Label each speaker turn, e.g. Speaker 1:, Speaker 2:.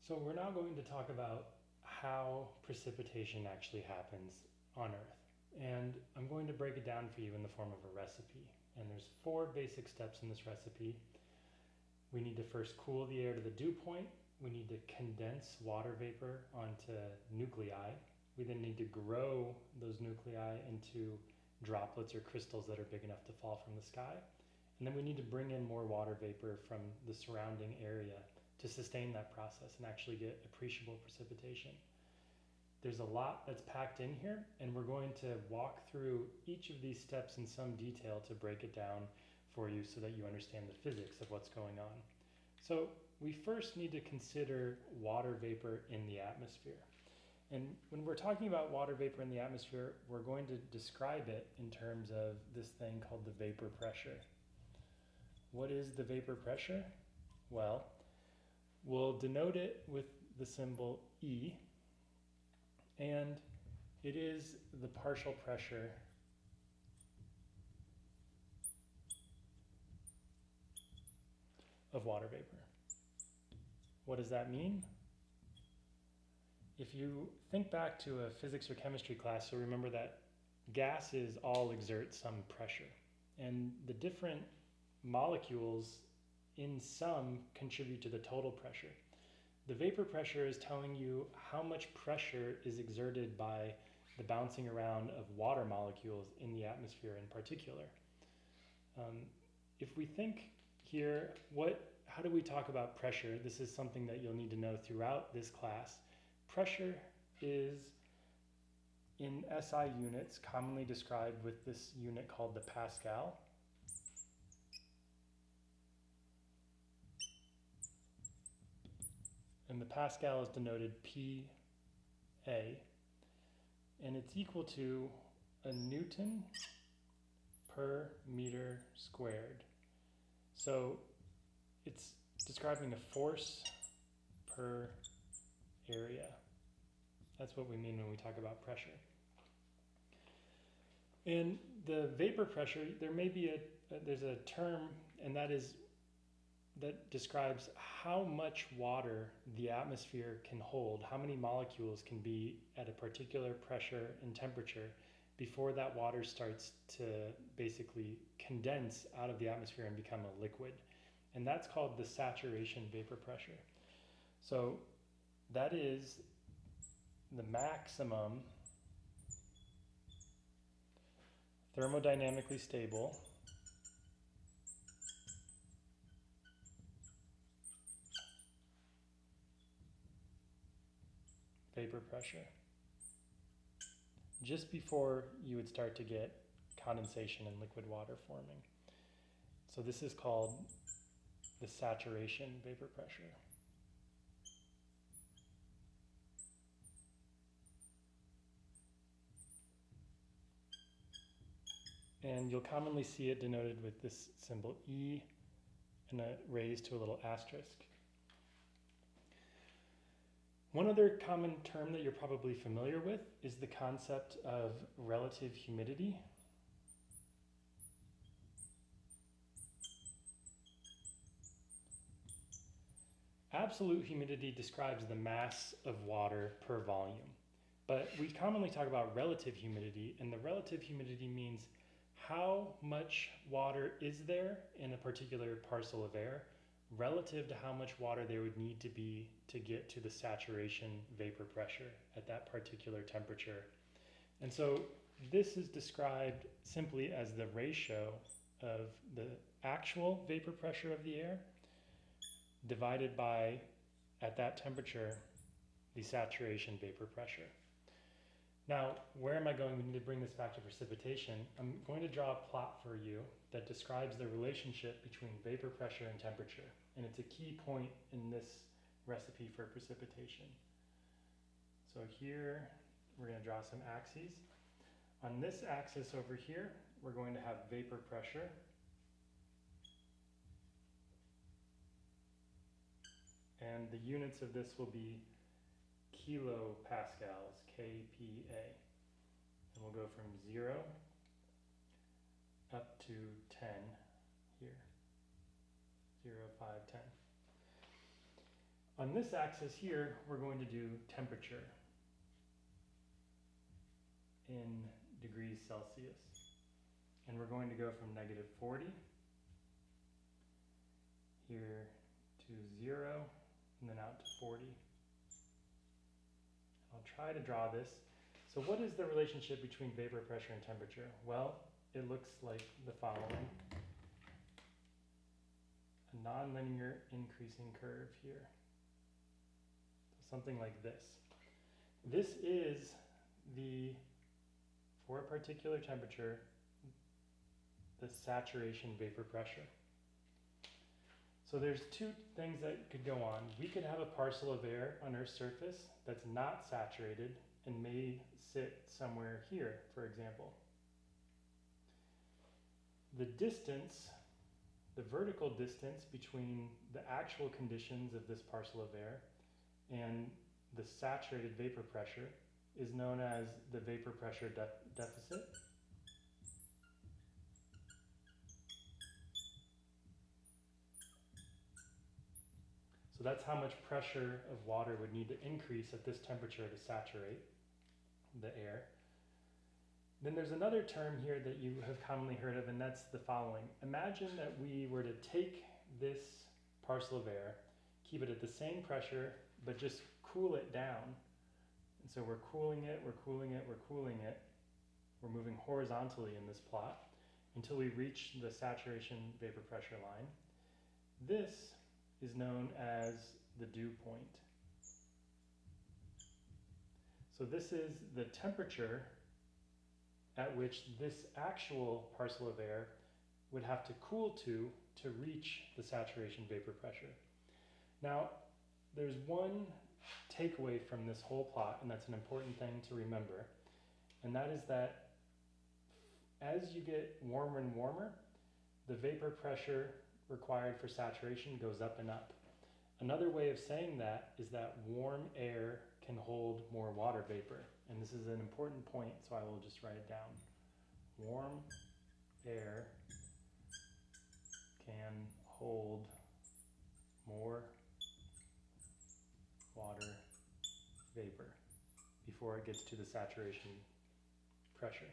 Speaker 1: So we're now going to talk about how precipitation actually happens on Earth. And I'm going to break it down for you in the form of a recipe. And there's 4 basic steps in this recipe. We need to first cool the air to the dew point. We need to condense water vapor onto nuclei. We then need to grow those nuclei into droplets or crystals that are big enough to fall from the sky. And then we need to bring in more water vapor from the surrounding area to sustain that process and actually get appreciable precipitation. There's a lot that's packed in here, and we're going to walk through each of these steps in some detail to break it down for you so that you understand the physics of what's going on. So we first need to consider water vapor in the atmosphere. And when we're talking about water vapor in the atmosphere, we're going to describe it in terms of this thing called the vapor pressure. What is the vapor pressure? Well, we'll denote it with the symbol E, and it is the partial pressure of water vapor. What does that mean? If you think back to a physics or chemistry class, you'll remember that gases all exert some pressure, and the different molecules in sum contribute to the total pressure. The vapor pressure is telling you how much pressure is exerted by the bouncing around of water molecules in the atmosphere in particular. If we think here, how do we talk about pressure? This is something that you'll need to know throughout this class. Pressure is in SI units, commonly described with this unit called the Pascal. And the Pascal is denoted PA, and it's equal to a Newton per meter squared. So it's describing a force per area. That's what we mean when we talk about pressure. And the vapor pressure, there may be there's a term, and that describes how much water the atmosphere can hold, how many molecules can be at a particular pressure and temperature before that water starts to basically condense out of the atmosphere and become a liquid. And that's called the saturation vapor pressure. So that is the maximum thermodynamically stable vapor pressure just before you would start to get condensation and liquid water forming. So this is called the saturation vapor pressure. And you'll commonly see it denoted with this symbol E and raised to a little asterisk. One other common term that you're probably familiar with is the concept of relative humidity. Absolute humidity describes the mass of water per volume, but we commonly talk about relative humidity, and the relative humidity means how much water is there in a particular parcel of air relative to how much water there would need to be to get to the saturation vapor pressure at that particular temperature. And so this is described simply as the ratio of the actual vapor pressure of the air divided by, at that temperature, the saturation vapor pressure. Now, where am I going? We need to bring this back to precipitation. I'm going to draw a plot for you that describes the relationship between vapor pressure and temperature. And it's a key point in this recipe for precipitation. So here, we're going to draw some axes. On this axis over here, we're going to have vapor pressure. And the units of this will be kilopascals, kPa. And we'll go from 0 up to 10 here. 0, 5, 10. On this axis here, we're going to do temperature in degrees Celsius. And we're going to go from -40 here to 0, and then out to 40. I'll try to draw this. So what is the relationship between vapor pressure and temperature? Well, it looks like the following. A nonlinear increasing curve here. So something like this. This is for a particular temperature, the saturation vapor pressure. So there's two things that could go on. We could have a parcel of air on Earth's surface that's not saturated and may sit somewhere here, for example. The distance, the vertical distance between the actual conditions of this parcel of air and the saturated vapor pressure is known as the vapor pressure deficit. So that's how much pressure of water would need to increase at this temperature to saturate the air. Then there's another term here that you have commonly heard of, and that's the following. Imagine that we were to take this parcel of air, keep it at the same pressure, but just cool it down. And so we're cooling it, we're cooling it, we're cooling it. We're moving horizontally in this plot until we reach the saturation vapor pressure line. This is known as the dew point. So this is the temperature at which this actual parcel of air would have to cool to reach the saturation vapor pressure. Now, there's one takeaway from this whole plot, and that's an important thing to remember, and that is that as you get warmer and warmer, the vapor pressure required for saturation goes up and up. Another way of saying that is that warm air can hold more water vapor. And this is an important point, so I will just write it down. Warm air can hold more water vapor before it gets to the saturation pressure.